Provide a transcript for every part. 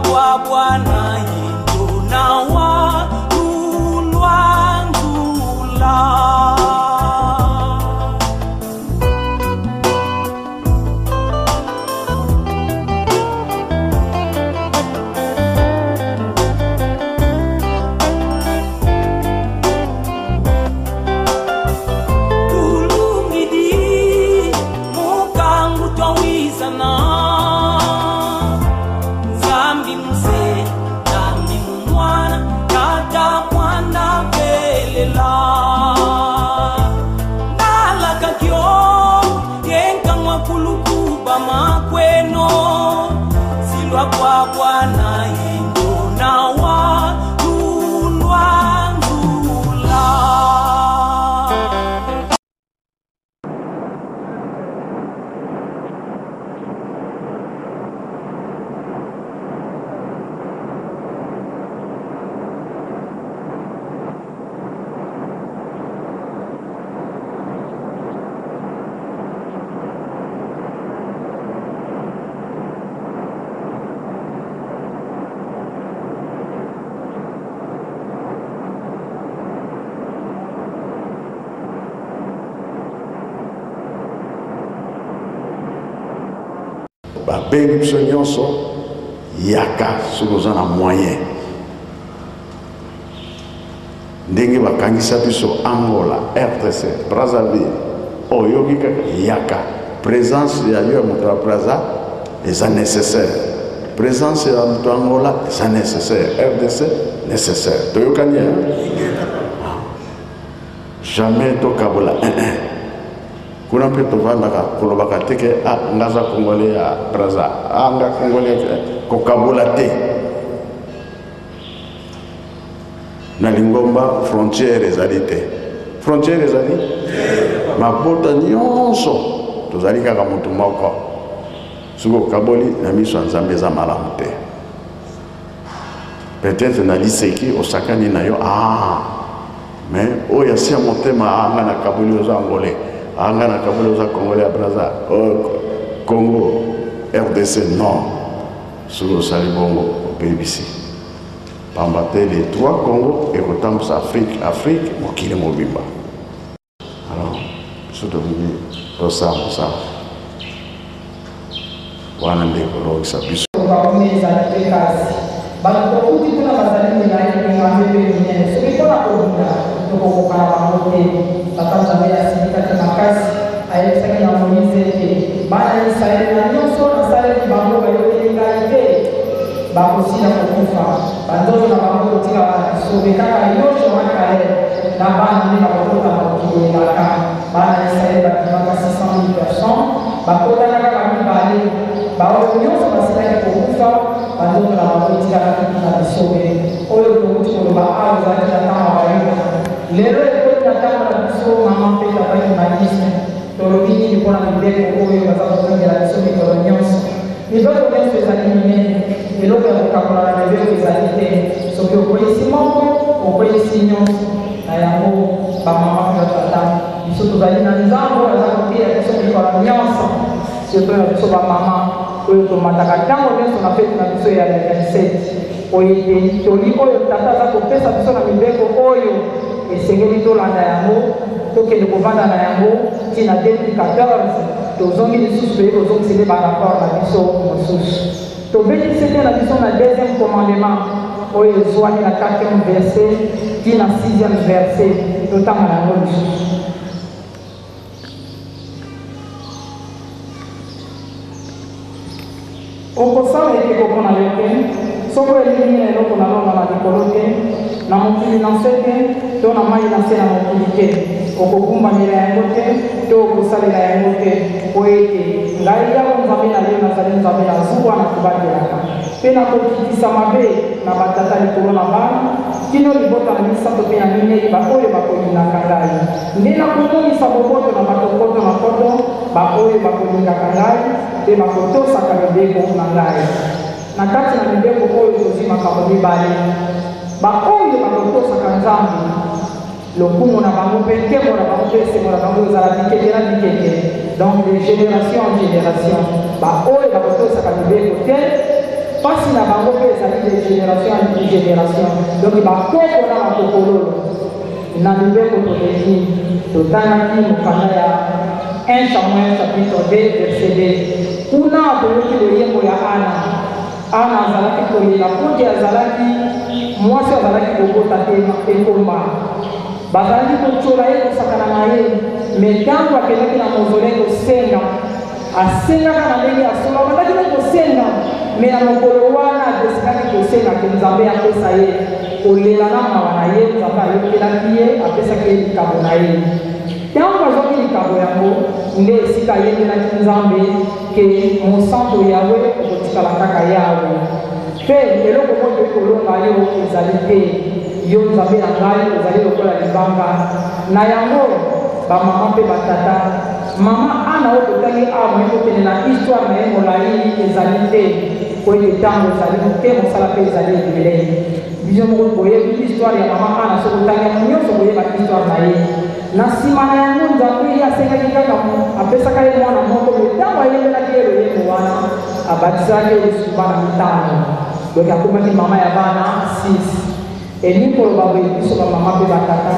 kwa Bwana yendo na walulwangula. Kwa Bwana yendo na walulwangula. bengi biso nyonso yaka soki oza na moyen ndenge bakangisa biso Angola, RDC, Brazzaville oyoki kaka yaka présence ya yo moto ya Brazza eza nécessaire, présence ya moto Angola eza nécessaire, RDC nécessaire. Toyokani jamais tokabola kuna mpe tovandaka kolobaka teke ngaza Congolais ya Brazza nga Congolais kokabola te na lingomba frontière ezali te, frontière ezali mabota nyonso tozali kaka motu moko soki okaboli na miso ya Nzambe eza malamu te. Peut-être na liseki osakani na yo mais oyo asia motema anga na kaboli oza Angolais anga na kaboli oza Congolais ya Brazza Congo RDC non soki osali bongo opebisi pamba te les trois Congo ekotambusa Afrique mokili mobimba. Alors surtout tosala mosala wana nde kolongisa biso banakokuti kuna bazali na ngambebe nyene soki kona kobuka tokokokana bangote batanzambe ya sindikate makasi ayebisaki na Moïse ete bana Israeli na nyonso nasaleli bango bayokeli ngai te bakosila kokufa banzoto na bango kotika basobe kaka nyonso makale na bana nde bakokota mokili elaka bana Israeli bakimaka 600,000 personnes bakotana kaka mibale baoyo nyonso basilaki kokufa bandoto na bango etikaka kiki na bisobe oyo tokuti koloba awa ezalaki na ntango bayoka lelo ekoti na ntango na biso mama mpe tabaki manisme tolobi nini mpona mibeko oyo baza kozongela biso mikolo nyonso mibeko nyonso ezali minene eloko ya kokakola na mibeko ezali te soki okweyisi moko okweyisi nyonso na yango bamama mpe batata biso tozali na nzambo aza kotia biso mikolo nyonso surtout na biso bamama oyo tomataka ntango nyonso na feti na biso ya 27 oyeteli toli oyo tata aza kopesa biso na mibeko oyo esengeli tolanda yango tokende kovanda na yango ntina 2014 tozongi lisusu toye kozongisele barapport na biso mosusu tobetisi te na biso na 2e commandement oyo ezwani na 4e verset ntina 6e verset totanga na yango lisusu okosala ekeko mpona yo te soko elingi na eloko na lona na likolo te na mokili na se te to na mai na se na mokili te okogumbamela yango te to okosalela yango te po ete ngai yago Nzambe na yo nazali Nzambe na zuwa na kobandelaka mpe nakokitisa mabe na batata likolo na bana kino libota na misato mpe na minei baoyo bakolingaka ngai nde nakomonisa bokoto na bato koto na koto baoyo bakolingaka ngai mpe bakotosaka mibeko na ngai na kati na mibeko oyo tozwi makambo mibale baoyo bakotosaka Nzambe lokumu na bango mpe nkemo na bango mpe esengo na bango ezala bikeke na bikeke donc de génération en génération baoyo bakotosaka mibeko te mpasi na bango mpe ezali de génération en génération. Donc bakoko na bakokololo na mibeko toleki totangaki mokanda ya 1 Samuel chapitre 2 verset 2 kuna toyoki loyembo ya Ana. Ana azalaki kolela kundi azalaki mwasi azalaki kobota te ekomba bazalaki kotyola ye kosakana na ye me ntango akendaki na mozole kosenga asengaka na ndenge ya solo abandaki na kosenga me na mokolo wana adesikaki kosenga ke nzambe apesa ye kolela na mawa na ye nzambe ayokelaki ye apesaki ye likabo na ye ntango azwaki likabo yango nde esika ayengelaki nzambe ke mosantu yawe okotikala kaka yawe mpe eloko moko ekolonga yo ezali te yo nzambe na ngai ozali lokola libanga na yango bamama mpe batata mama Ana oyo totangi awa moye kokende na histoire na ye molai ezali te po ete ntango ezali moke mosala mpe ezali ebele biso moko boyebi histoire ya mama Ana soki otangi yango nyonso boyeba histoire na ye na nsima na yango nzambe ye asengaki kaka apesaka ye mwana moko me ntango ayembelaki ye loyembo wana abatiselaki ye lisuba na mitano donc akomaki mama ya bana 6 elingi koloba boye biso bamama mpe batata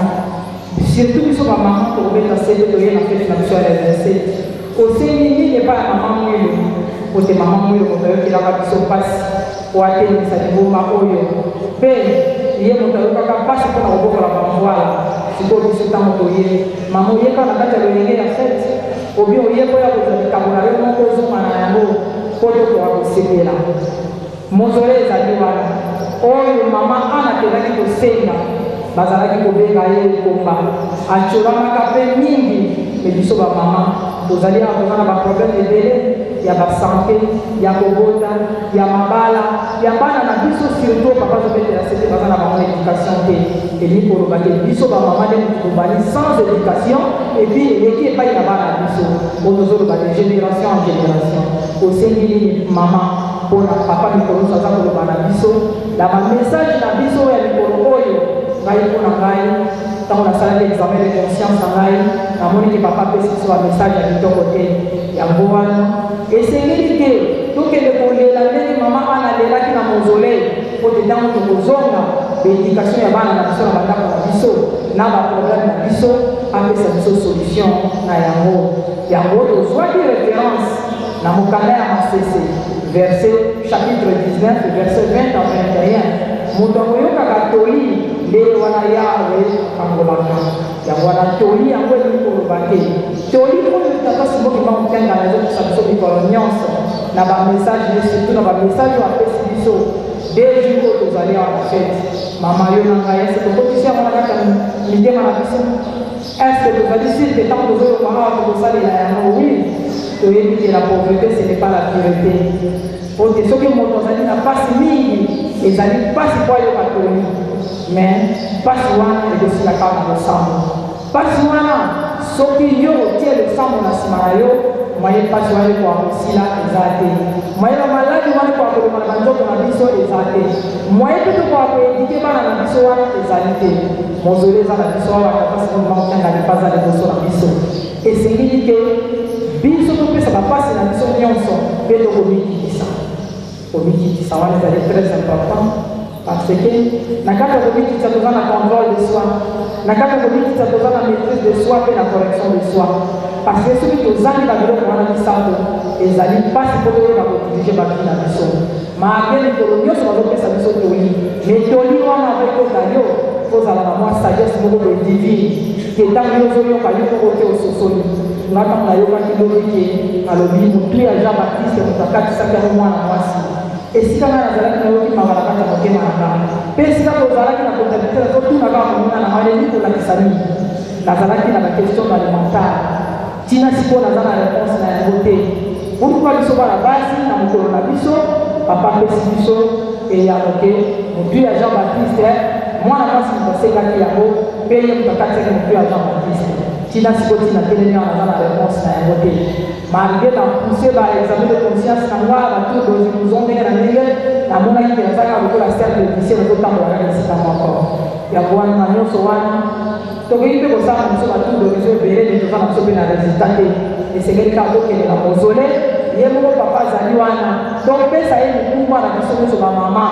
surtout biso bamama tokobeta sete toye na fete na biso ya reverse osengi nini epai ya mama mwilo kote mama mwilo moto ayokelaka biso mpasi oatelemisa liboma oyo mpe ye moto ayokaka mpasi mpona kobokola bamvwala sikoyo biso ntango toye mama oyeka na kati ya lolenge ya fete obi oyeko ya kozwa likambo na yo moko ozonga na yango mpo tokoka kosepela mozole ezali wana oyo mama Ana akendaki kosenga bazalaki kobenga ye ekomba atyolamaka mpe mingi me biso bamama tozali awa toza na baproblème ebele ya basante ya kobota ya mabala ya bana na biso surtout papa azobetela sete baza na bango éducation te elingi kolobaki biso bamama nde tobali sans éducation epuis eleki epai na bana na biso oyo tozoloba de génération en génération osengi nini mama mpona papa mikolo nyonso aza koloba na biso na bamessage na biso ya mikolo oyo ngai mpona ngai ntango nasalaki examen de conscience na ngai namoniki papa apesi biso bamessage ya kitoko te yango wana esengeli te tokende kolela ndenge mama Ana alelaki na mozole po te ntango tokozonga baéducation ya bana na biso na bandako na biso na baproblème na biso apesa biso solution na yango tozwaki référence na mokanda ya Masese verset chapitre 19 verset 20 à 21 moto akoyokaka toli nde wana yawe akangolaka yango wana toli yango elingi koloba te toli oyo tata simoki bamokiangana ezokisa biso mikolo nyonso na bamessage ne surtout na bamessage oyo apesi biso deux jours oyo tozali awa na fete mama yo na ngai ese tokotisi yango na kati ya mitema na biso est-ce que tozali sur te ntango tozoloba awa tokosalela yango oui toyebi te la pauvreté ce n'est pas la pureté ote soki moto azali na mpasi mingi ezali mpasi po ayoka toli mais mpasi wana ekosila kaka na losambo mpasi wana soki yo otie losambo na nsima na yo mwaye mpasi wana ekoka kosila eza te mwaye bamaladi wana ekoka koloma na banzoto na biso eza te mwaye mpe tokoka koedike bana na biso wana ezali te mozole eza na biso awa katasikombaokanga lipaza liboso na biso esengeli te biso topesa bapasi na biso nyonso mpe komikitisa wana ezali très important parce que na kati ya komikitisa toza na contrôle de soi na kati ya komikitisa toza na maîtrise de soi mpe na correction de soi parce que soki tozangi babiloko wana misato ezali mpasi mpo toyeba kodirige bavi na biso maake mikolo nyonso bazopesa biso toli me toli wana avekota yo kozala na mwa sagesse moko boye divine ke ntango yo ozoyoka yo moko te ososoli nga ntango nayokaki lobi ke alobi motu ya Jean Baptiste moto akatisaki yango mwana mwasi esika ngai nazalaki nayoki mawa na kati ya motema na ngai mpe esika tozalaki na kontabite nazotunaka monina na maleli kolakisa nini nazalaki na baquestion alimentaire ntina sikoyo naza na réponse na yango te pourkua biso bana basi na mokolo na biso papa apesi biso eyano te motu ya Jean Baptiste mwana mwasi moto asengaki yango mpe ye moto akatiaki motu ya Jean Baptiste ntina sikoyo ntina telemi awa naza na réponse na yango te malgré na pousse baexamen de conscience na nga batour d'horizon ndenge na ndenge namonaki ke nazalaka lokola cercle lycée nazotambola kaka esika moko yango wana na nyonso wana tokoki mpe kosala na biso batour d'horizon ebele me toza na biso mpe na résultat te esengeli kaka tokende na mozole ye moko papa azali wana topesa ye mokumba na biso nyonso bamama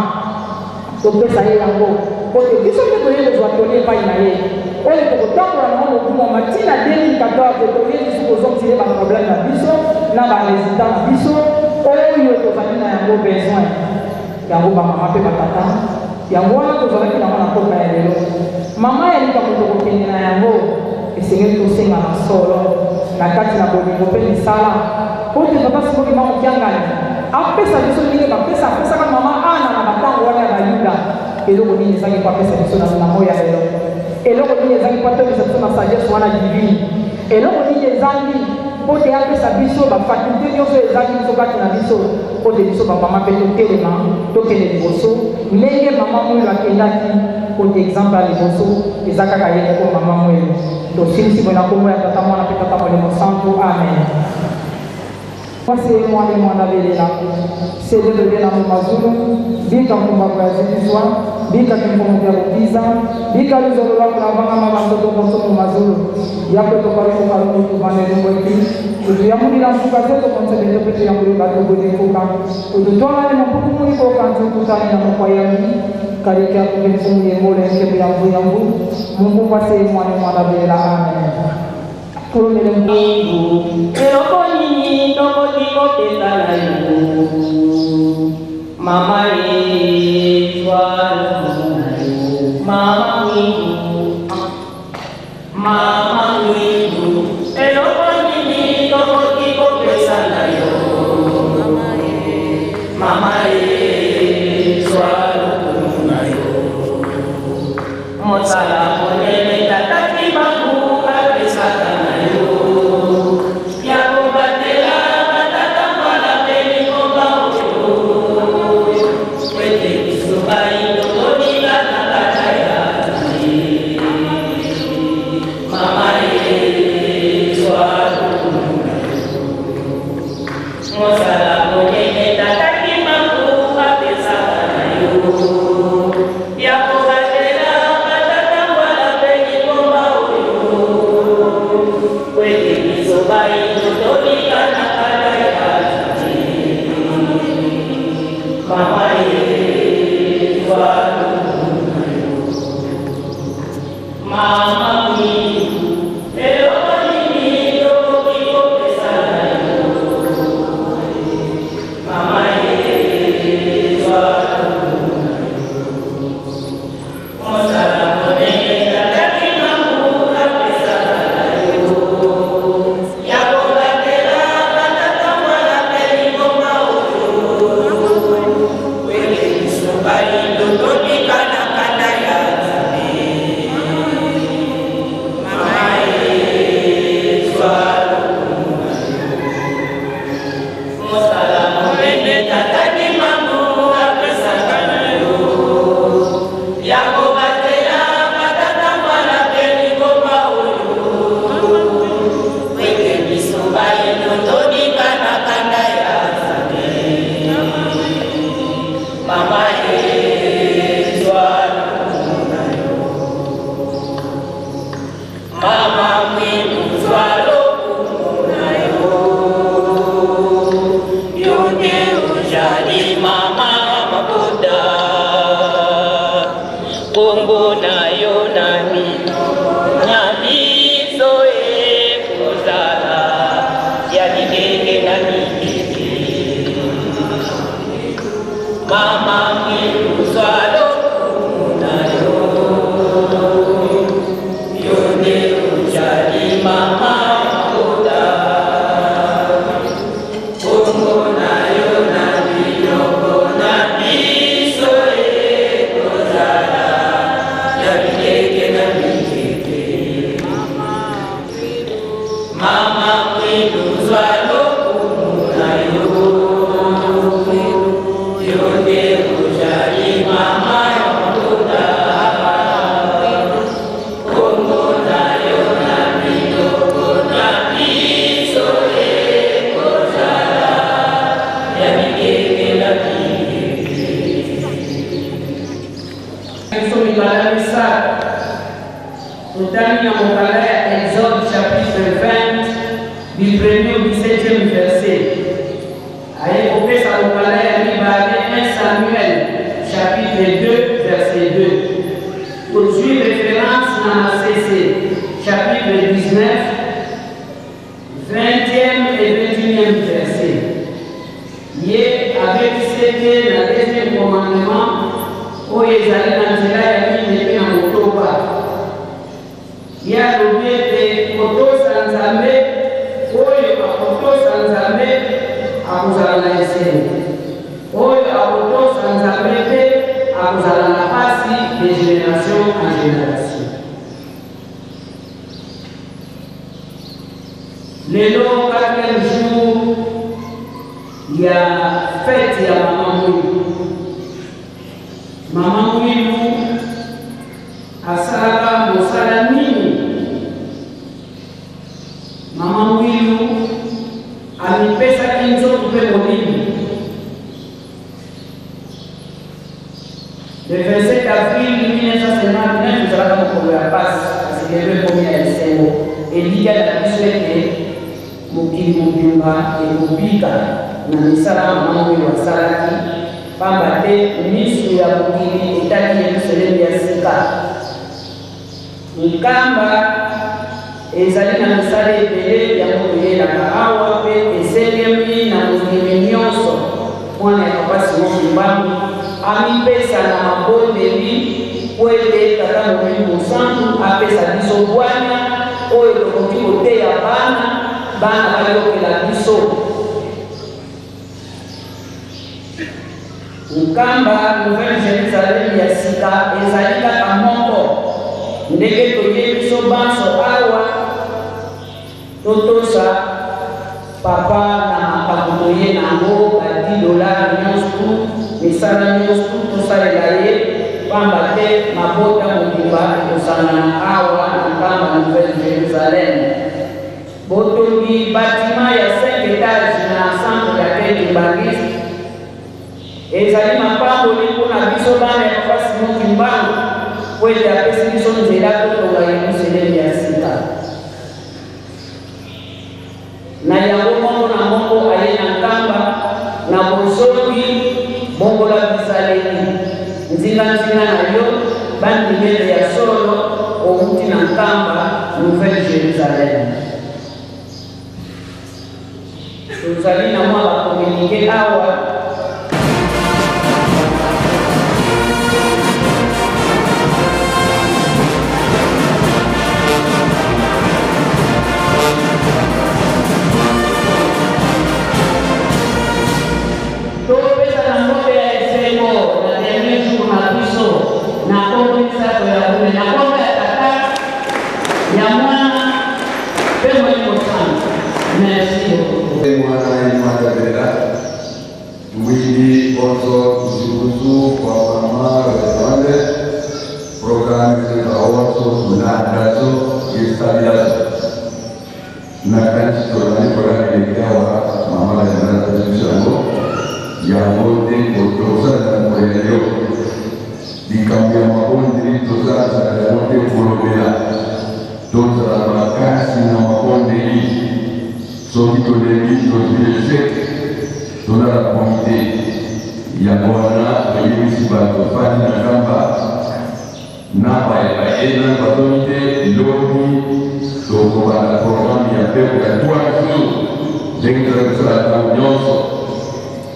topesa ye yango po te biso mpe toye kozwa toli epai na ye oyo tokotambola nango mokumba matina 2014 toye biso kozongisa ye baproblème na biso na baresultat na biso oyo tozali na yango besoin yango bamama mpe batata yango wana tozalaki nango na koka ya lelo mama ya likambo tokokende na yango esengeli tosenga na solo na kati na bolingo mpe misala po te papa sikoki mamokiangani apesa biso ndenge apesaka mama ana na batango wana ya bayuda eloko nini ezangi po apesa biso na mo ya lelo eloko nini ezangi po atokisa biso na sagesse wana divine eloko nini ezangi po te apesa biso bafakulte nyonso ezangi biso kati na biso po te biso bamama mpe totelema tokende liboso ndenge mama mwelo akendaki po te exemple ya liboso eza kaka ye moko mama mwelo tosilisi boye na kombo ya tata mwana mpe tata molemo santo amen. Mwasi mwana mwana belela sede bebe na mazulu bika mkumbavu ya zilizwa bika kimfumu ya kukiza bika luzolo wako na vanga mama mtoto mtoto mazulu yapo tokarufu karufu tuvane lungo iti utuyamuli na mfuka zeto konsebete pete ya muli bato kwenye fuka ututoa ni mpuku muli kwa kanzi ututani na mkwa yami karika kumfumu ya mbole mkebu ya mvu mungu mwasi mwana mwana belela amen. Kurumele mungu eloko nini tokoti kopesa na yo mama mama mwingu eloko nini tokoti kopesa na yo mama na yo mosala monene tataki bangu apesaka na yo Exode chapitre 20 du 1er au 17e verset. avec c'était la deuxième commandement où ils allaient dans le village et puis en Motoba. Il y a l'objet de Koto Sanzame, où il y a Koto Sanzame à Mouzala Essene. Où il y a Koto Sanzame à Mouzala Passi de génération en génération. Le long 4e jour, il y a fête à Maman Mouilou. Maman Mouilou a Saraka Mosalamini. Maman Mouilou a mis pesa 15 ans pour faire mourir. Le 27 avril 1959, nous allons pour la passe, parce que le premier est et il y a la mission mokili mobimba ekobika na misala mama oyo asalaki pamba te miso ya mokili etali yerusalemu ya sika nkamba ezali na misala ebele ya moto yelaka awa mpe eselemi na mokili nyonso mwana ya papa simon kimbangu amipesa na mabondeli po ete tata molimo mosantu apesa biso bwana oyo tokoki koteya bana bayokela biso nkamba nouvelle Jérusalem ya sika ezali kaka moko ndenge toye biso banso awa totosa papa na makambo toye nango $10 nyonso misala nyonso tosalela ye pamba te mabota mobimba ekosangana awa na nkamba nouvelle Jérusalem. Botongi bâtiment ya 5 étages na centre d'accueil de Bangis. Ezali mapambo mpona biso bana ya papa Simon Kimbangu po ete apesi biso nzela totonga Yerusalemu ya sika. Na yango moko na moko aye na nkamba na bozongi bongola bisaleli nzinga na yo bandimele ya solo outi na nkamba Nouvelle Jérusalem. Tuzali na mwa bakomunike awa topesa na ngombe ya esengo na dernier jour na biso na kombo misato ya kule na kombo ya tata ya mwana pe mwalimu sana. Merci beaucoup. Wili also kuzuzu kwa mama wale programu za also tunadazo istabilizo na kanti tolani programu ya mama ya ndio ya wote kutoza na mweleo dikambia mabondi tozaza na wote kulobela toza makasi na mabondi hii soki tolemi tozilese tona la komite ya bwana oyebisi bato fani na kamba na baena batomite lobi tokobana programme ya peko ya 3 jours ndenge tozakosala ntango nyonso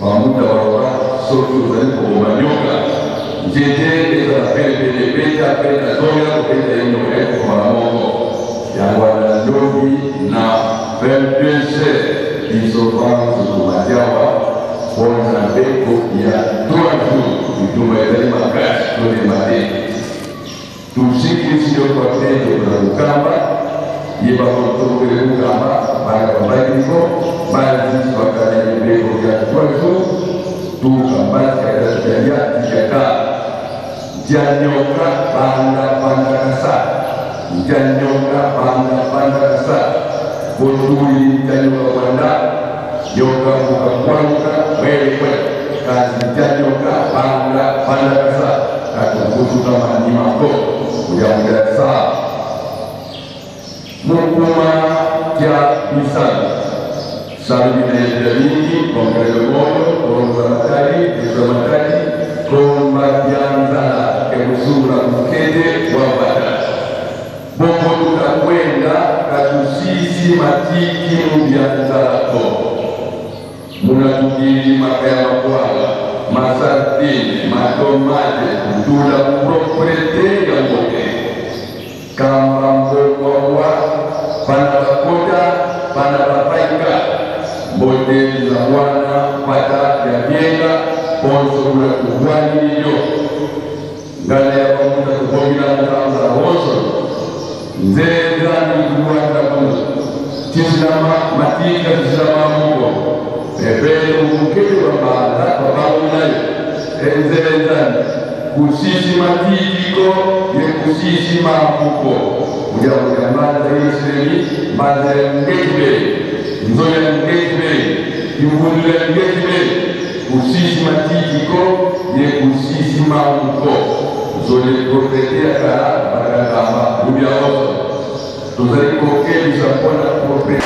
bamuta baloba soki ozali koboma nyoka nzete ezala pelepele peta peta zonga kopeta ye nyoka ekokobala moko yango na lobi na 22 isobanza kumatiawa kwanza mbeko ya 3 jours mituma ezali makasi tolemate tusikilisi yo kwatete kuna mukamba ye bakotokele mukamba bana babaliko bazisi bakaleli mbeko ya 3 jours tukambazikakasijalia tijaka njanyoka banda kasa njanyoka banda kasa botuli njanyoka banda yoga mukakwanga wewe kazi njanyoka banda kasa katukutuka manimako kuyamgasa mukuma kya misali salvine delini kongreso moyo konzamatari kombajanzala kemusura mukete wabata boko tutakwenda katusisi matiki mubyanzalako munatugiri makaya makwala, masardine, matomate, tula propriété ya mbote. Kamrambo kwa panabakota, panabapaika, mbote za wana, pata ya bienga, ponso kula kuhuani niyo. Ngana ya pamuta kupomila mkaza honso, nzeza ni kuhuani kapunga. Tislama matika tislama mungo ebele ukukeli wa maana kwa babu nayo enzelezani kusisi matitiko ye kusisi mamuko uja maza Israeli maza ngejbe nzoya ngejbe imvunile ngejbe kusisi matitiko ye kusisi mamuko zole protetea kara bagagamba ubia oso tuzali kokeli za pona prope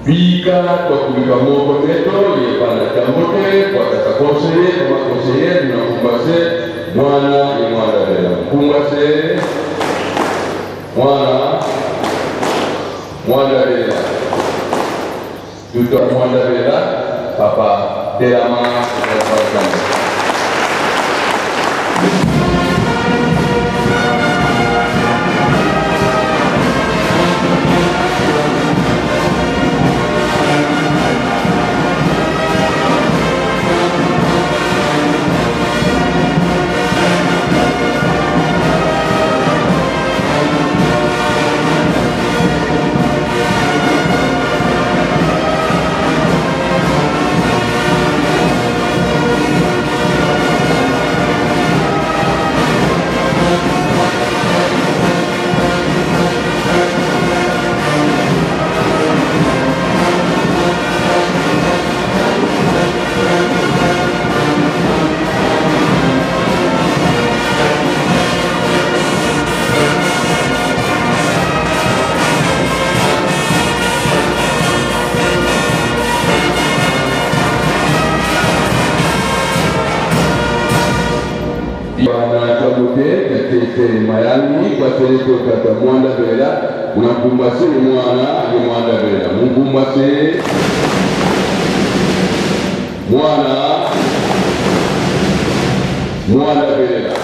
Vika kwa kulika moko neto ye pana chambote kwa kata konseye kwa konseye na kumbase mwana ye mwana bela kumbase mwana bela tuto mwana bela papa delama kwa Mayani kwa teleko kata mwanda bela unakumbase mwana ni mwanda bela mkumbase mwanda bela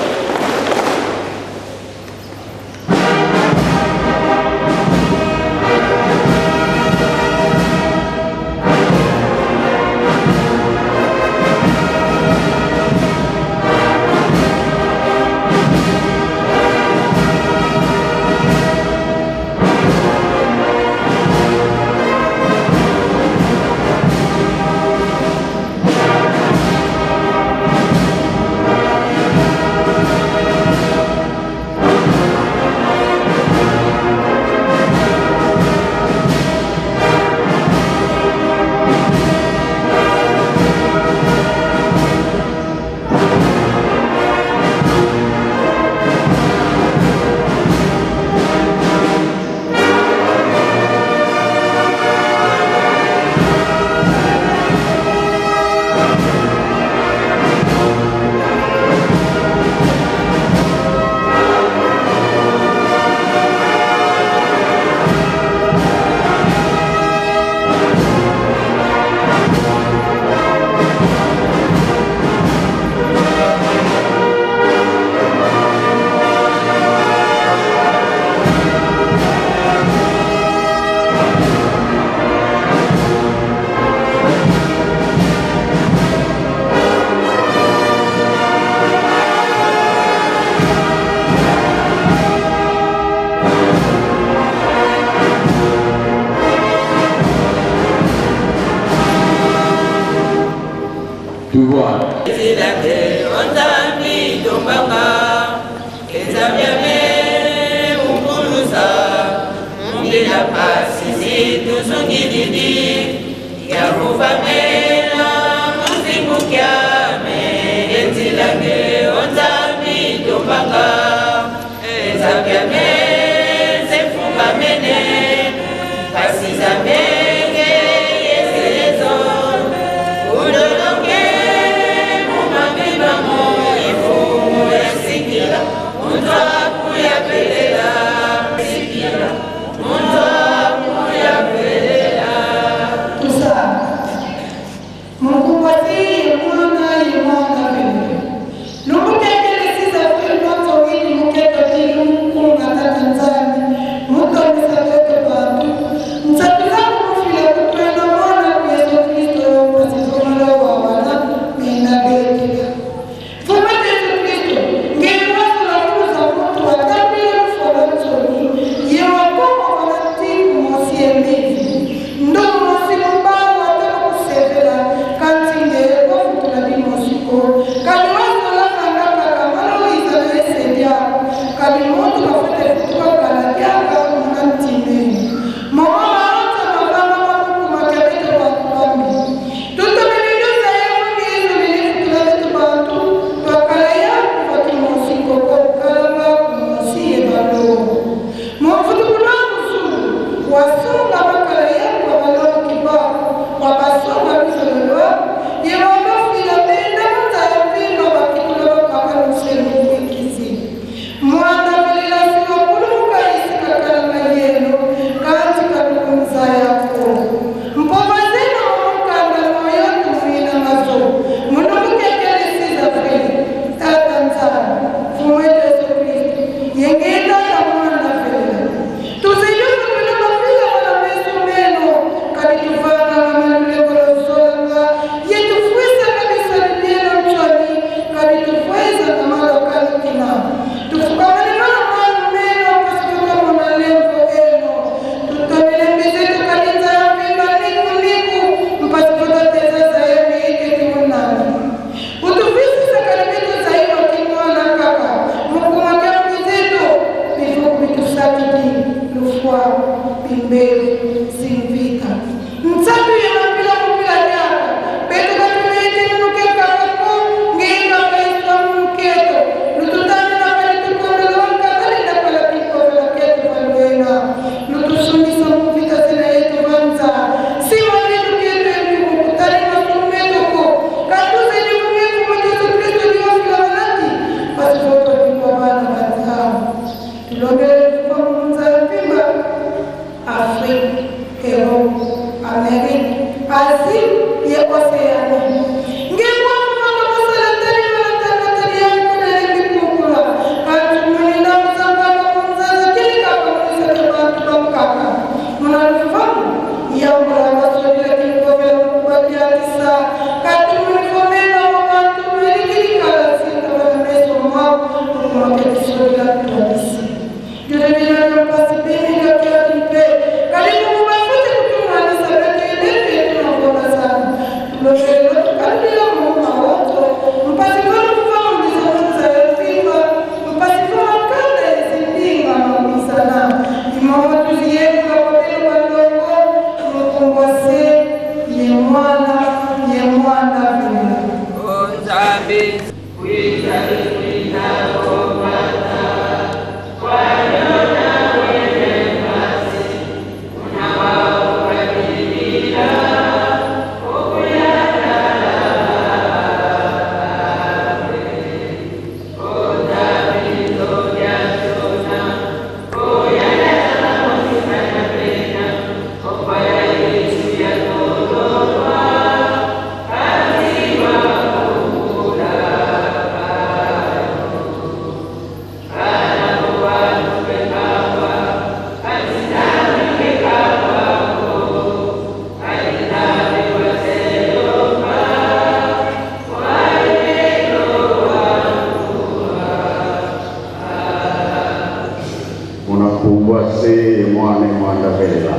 Kumbwase mwane mwanda vela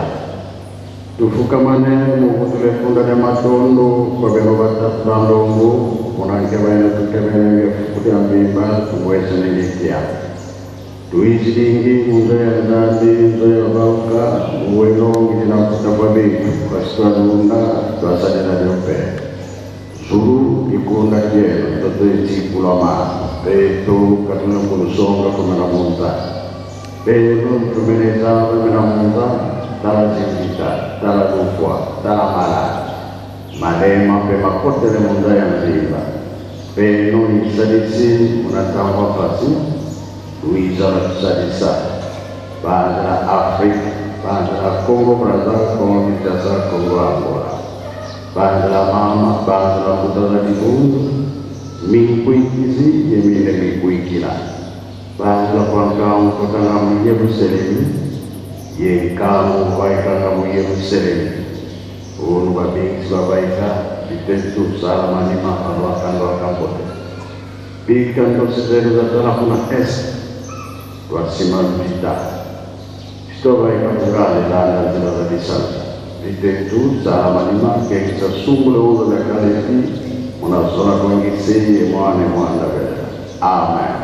tufukamane mukutule funda ne matondo kwa bero batandongo munanke baina tukemene kutia mbimba tuweze nilikia tuijilingi munzo ya ndadi munzo ya bauka bueno ina kutababi kwa nunda kwa sadana dope zulu ikunda kielo toto iti pulama peto katuna kulusonga kumena monta peto kumeneza kumena monta tala zingita tala dufwa tala mala malema pe makote le monda ya mzimba peno isadisi munatangwa fasi uizara kusadisa bandara Afrika bandara Kongo Brazza Kongo Kinshasa Kongo Angola bandara mama bandara kutala dibundo mikuikizi yemine mikuikila bandara kwangao kutala mu Yerusalemu yekamo kwaikanga mu Yerusalemu unu babingi babaika bitentu salamani mahalo akando akambote bikando sedero zatana kuna es tuasimama vita Stoba ikapungale landa zila za disanta bitentu salamani mahke kisa sumule ulo na kalefi unazona kuingiseye mwane mwanda vela amen.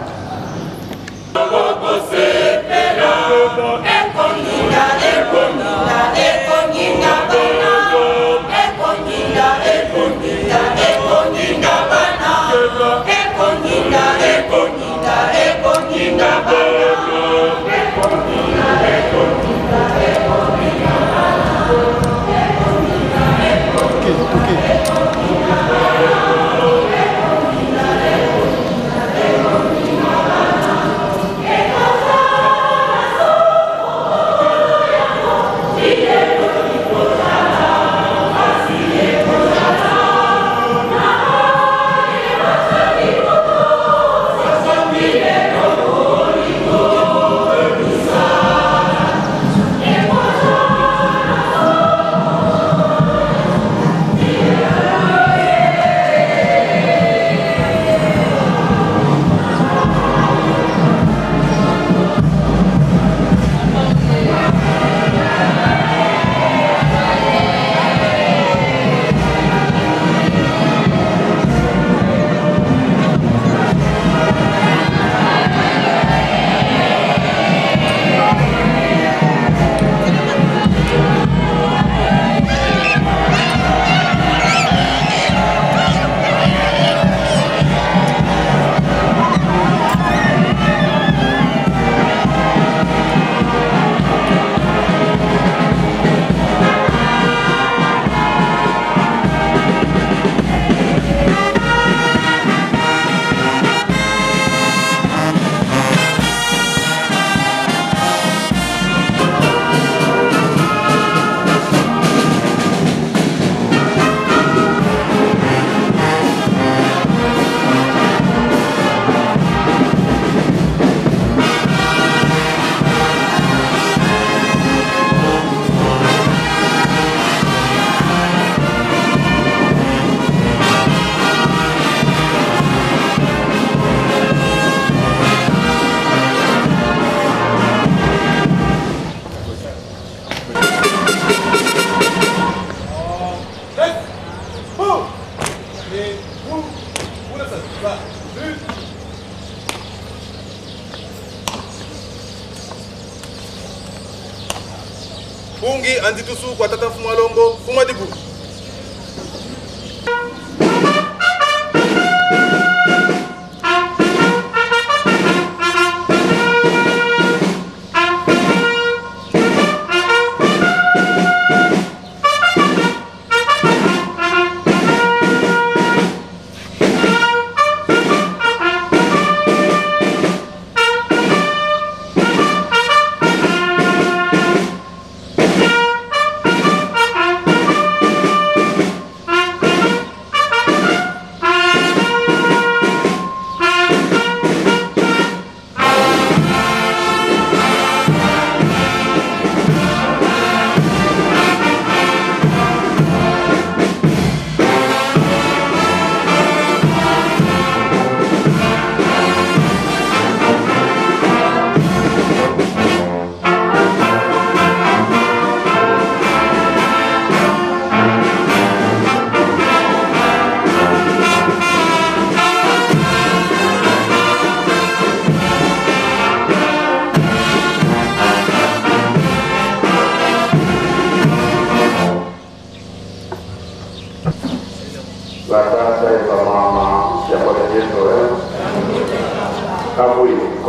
Bungi anditusu kwa tata Fumalongo Fumadibu.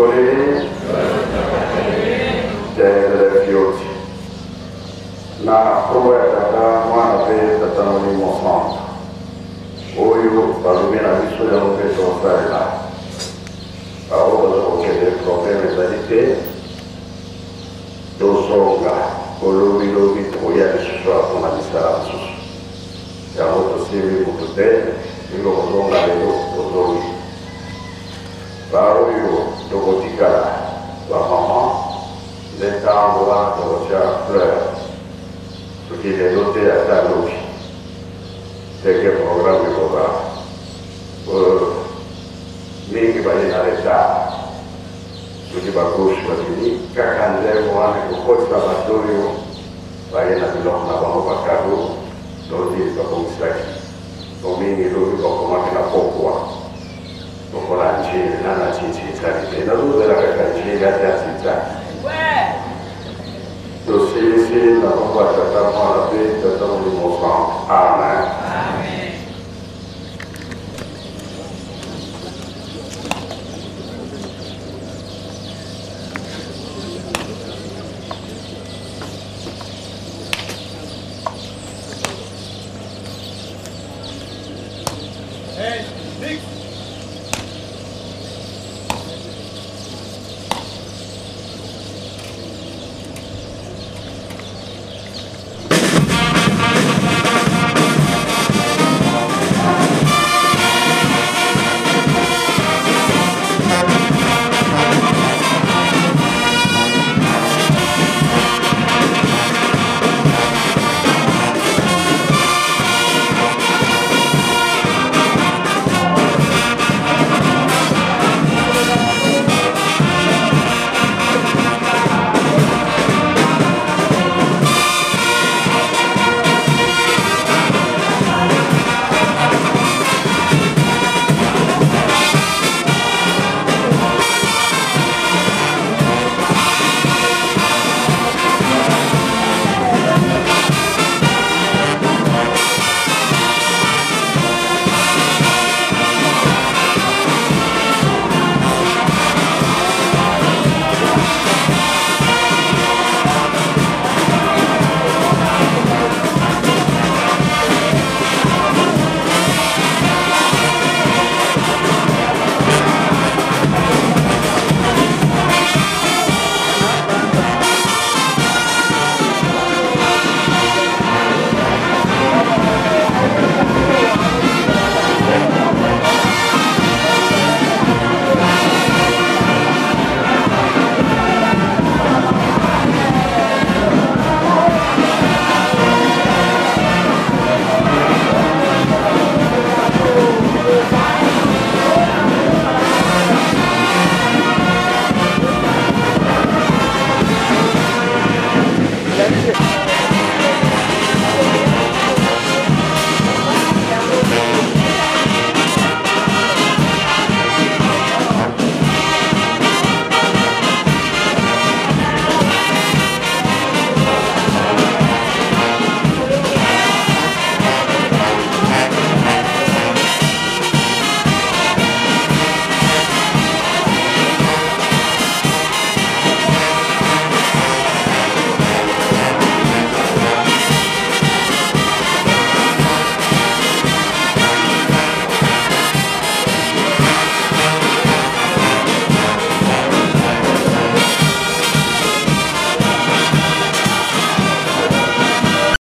Sokolele Tere Fioti na proa ya tata mwana pe tata na ni mofant oyo balumena biso ya mpeso osala aho bazokokende probleme ezali te tosonga kolobilobi tokoya lisusu apona misala mosusu yango tosimbi kutu te ilo kozonga lelo tozongi baoyo tokotikala bamama nde ntango wana tokotya fleur soki lelo te ata lobi teke programme ekoka mingi bali na retard soki bagauche babini kaka nzembo wana ekokotisa bato oyo baye na biloko na bango bakado lodi babongisaki omingi lobi bakomaki na pokwa lokola njili nana titi etali te nazozela kaka njili ate asitaki tosilisi na bango atata mwana pe